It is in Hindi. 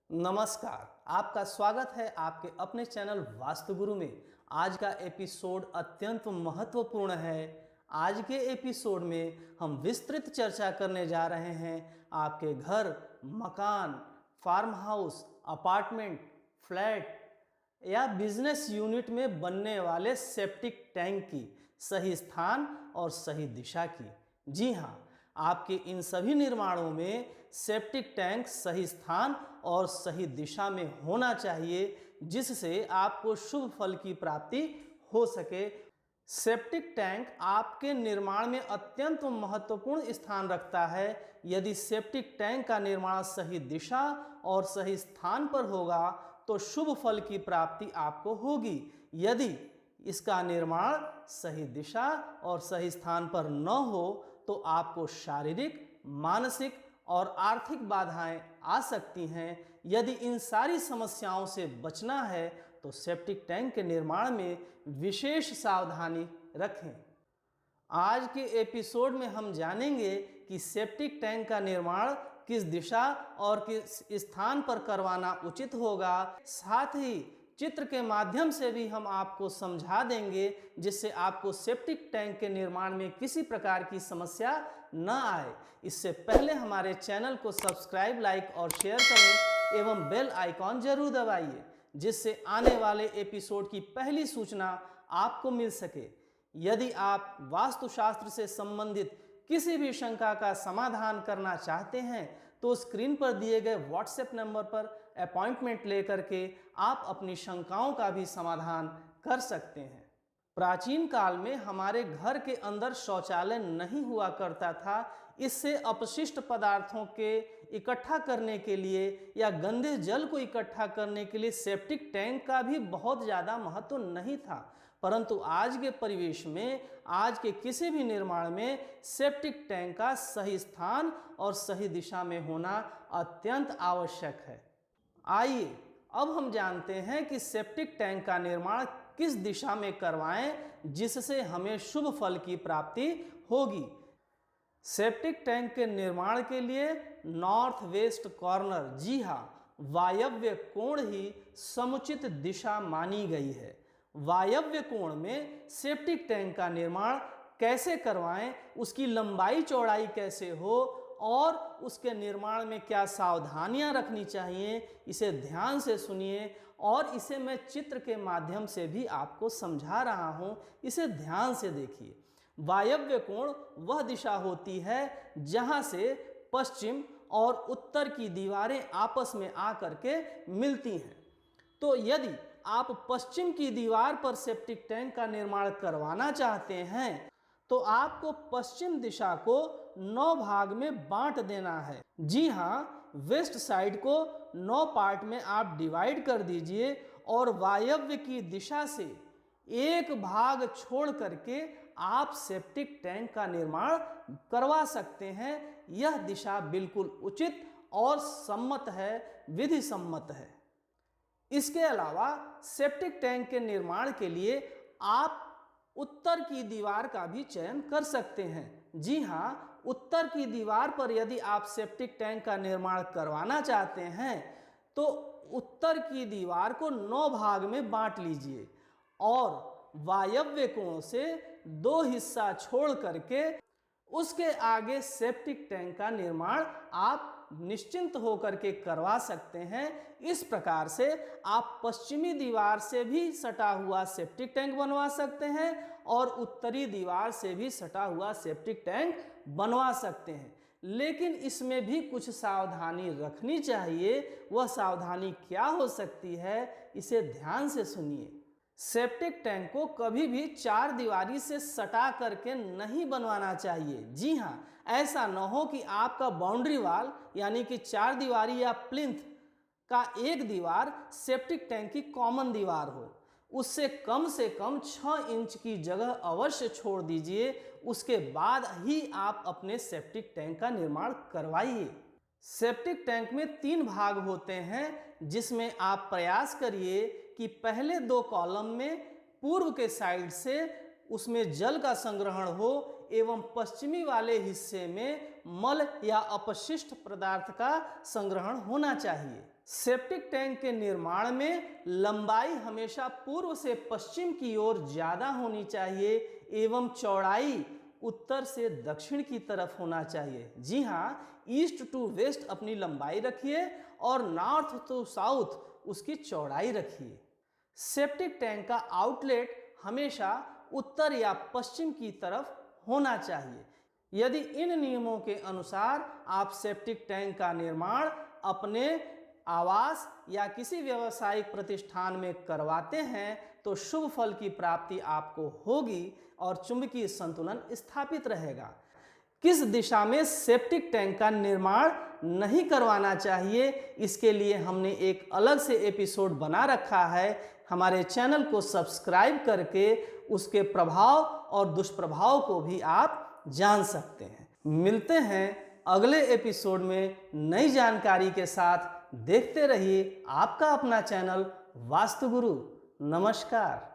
नमस्कार, आपका स्वागत है आपके अपने चैनल वास्तु गुरु में। आज का एपिसोड अत्यंत महत्वपूर्ण है। आज के एपिसोड में हम विस्तृत चर्चा करने जा रहे हैं आपके घर, मकान, फार्म हाउस, अपार्टमेंट, फ्लैट या बिजनेस यूनिट में बनने वाले सेप्टिक टैंक की सही स्थान और सही दिशा की। जी हाँ, आपके इन सभी निर्माणों में सेप्टिक टैंक सही स्थान और सही दिशा में होना चाहिए, जिससे आपको शुभ फल की प्राप्ति हो सके। सेप्टिक टैंक आपके निर्माण में अत्यंत महत्वपूर्ण स्थान रखता है। यदि सेप्टिक टैंक का निर्माण सही दिशा और सही स्थान पर होगा तो शुभ फल की प्राप्ति आपको होगी। यदि इसका निर्माण सही दिशा और सही स्थान पर न हो तो आपको शारीरिक, मानसिक और आर्थिक बाधाएं आ सकती हैं। यदि इन सारी समस्याओं से बचना है तो सेप्टिक टैंक के निर्माण में विशेष सावधानी रखें। आज के एपिसोड में हम जानेंगे कि सेप्टिक टैंक का निर्माण किस दिशा और किस स्थान पर करवाना उचित होगा। साथ ही चित्र के माध्यम से भी हम आपको समझा देंगे, जिससे आपको सेप्टिक टैंक के निर्माण में किसी प्रकार की समस्या न आए। इससे पहले हमारे चैनल को सब्सक्राइब, लाइक और शेयर करें एवं बेल आइकॉन जरूर दबाइए, जिससे आने वाले एपिसोड की पहली सूचना आपको मिल सके। यदि आप वास्तुशास्त्र से संबंधित किसी भी शंका का समाधान करना चाहते हैं तो स्क्रीन पर दिए गए व्हाट्सएप नंबर पर अपॉइंटमेंट लेकर के आप अपनी शंकाओं का भी समाधान कर सकते हैं। प्राचीन काल में हमारे घर के अंदर शौचालय नहीं हुआ करता था। इससे अपशिष्ट पदार्थों के इकट्ठा करने के लिए या गंदे जल को इकट्ठा करने के लिए सेप्टिक टैंक का भी बहुत ज़्यादा महत्व नहीं था। परंतु आज के परिवेश में, आज के किसी भी निर्माण में सेप्टिक टैंक का सही स्थान और सही दिशा में होना अत्यंत आवश्यक है। आइए अब हम जानते हैं कि सेप्टिक टैंक का निर्माण किस दिशा में करवाएं जिससे हमें शुभ फल की प्राप्ति होगी। सेप्टिक टैंक के निर्माण के लिए नॉर्थ वेस्ट कॉर्नर, जी हाँ, वायव्य कोण ही समुचित दिशा मानी गई है। वायव्य कोण में सेप्टिक टैंक का निर्माण कैसे करवाएं, उसकी लंबाई चौड़ाई कैसे हो और उसके निर्माण में क्या सावधानियां रखनी चाहिए, इसे ध्यान से सुनिए। और इसे मैं चित्र के माध्यम से भी आपको समझा रहा हूं, इसे ध्यान से देखिए। वायव्य कोण वह दिशा होती है जहां से पश्चिम और उत्तर की दीवारें आपस में आकर के मिलती हैं। तो यदि आप पश्चिम की दीवार पर सेप्टिक टैंक का निर्माण करवाना चाहते हैं तो आपको पश्चिम दिशा को 9 भाग में बांट देना है। जी हाँ, वेस्ट साइड को 9 पार्ट में आप डिवाइड कर दीजिए और वायव्य की दिशा से एक भाग छोड़ करके आप सेप्टिक टैंक का निर्माण करवा सकते हैं। यह दिशा बिल्कुल उचित और सम्मत है, विधि सम्मत है। इसके अलावा सेप्टिक टैंक के निर्माण के लिए आप उत्तर की दीवार का भी चयन कर सकते हैं। जी हाँ, उत्तर की दीवार पर यदि आप सेप्टिक टैंक का निर्माण करवाना चाहते हैं तो उत्तर की दीवार को 9 भाग में बांट लीजिए और वायव्य कोण से 2 हिस्सा छोड़ करके उसके आगे सेप्टिक टैंक का निर्माण आप निश्चिंत होकर के करवा सकते हैं। इस प्रकार से आप पश्चिमी दीवार से भी सटा हुआ सेप्टिक टैंक बनवा सकते हैं और उत्तरी दीवार से भी सटा हुआ सेप्टिक टैंक बनवा सकते हैं। लेकिन इसमें भी कुछ सावधानी रखनी चाहिए। वह सावधानी क्या हो सकती है, इसे ध्यान से सुनिए। सेप्टिक टैंक को कभी भी 4 दीवारी से सटा करके नहीं बनवाना चाहिए। जी हाँ, ऐसा न हो कि आपका बाउंड्री वाल यानी कि 4 दीवारी या प्लिंथ का एक दीवार सेप्टिक टैंक की कॉमन दीवार हो। उससे कम 6 इंच की जगह अवश्य छोड़ दीजिए। उसके बाद ही आप अपने सेप्टिक टैंक का निर्माण करवाइए। सेप्टिक टैंक में 3 भाग होते हैं, जिसमें आप प्रयास करिए कि पहले 2 कॉलम में पूर्व के साइड से उसमें जल का संग्रहण हो, एवं पश्चिमी वाले हिस्से में मल या अपशिष्ट पदार्थ का संग्रहण होना चाहिए। सेप्टिक टैंक के निर्माण में लंबाई हमेशा पूर्व से पश्चिम की ओर ज्यादा होनी चाहिए एवं चौड़ाई उत्तर से दक्षिण की तरफ होना चाहिए। जी हाँ, ईस्ट टू वेस्ट अपनी लंबाई रखिए और नॉर्थ टू साउथ उसकी चौड़ाई रखिए। सेप्टिक टैंक का आउटलेट हमेशा उत्तर या पश्चिम की तरफ होना चाहिए। यदि इन नियमों के अनुसार आप सेप्टिक टैंक का निर्माण अपने आवास या किसी व्यावसायिक प्रतिष्ठान में करवाते हैं तो शुभ फल की प्राप्ति आपको होगी और चुंबकीय संतुलन स्थापित रहेगा। किस दिशा में सेप्टिक टैंक का निर्माण नहीं करवाना चाहिए, इसके लिए हमने एक अलग से एपिसोड बना रखा है। हमारे चैनल को सब्सक्राइब करके उसके प्रभाव और दुष्प्रभाव को भी आप जान सकते हैं। मिलते हैं अगले एपिसोड में नई जानकारी के साथ। देखते रहिए आपका अपना चैनल वास्तु गुरु। नमस्कार।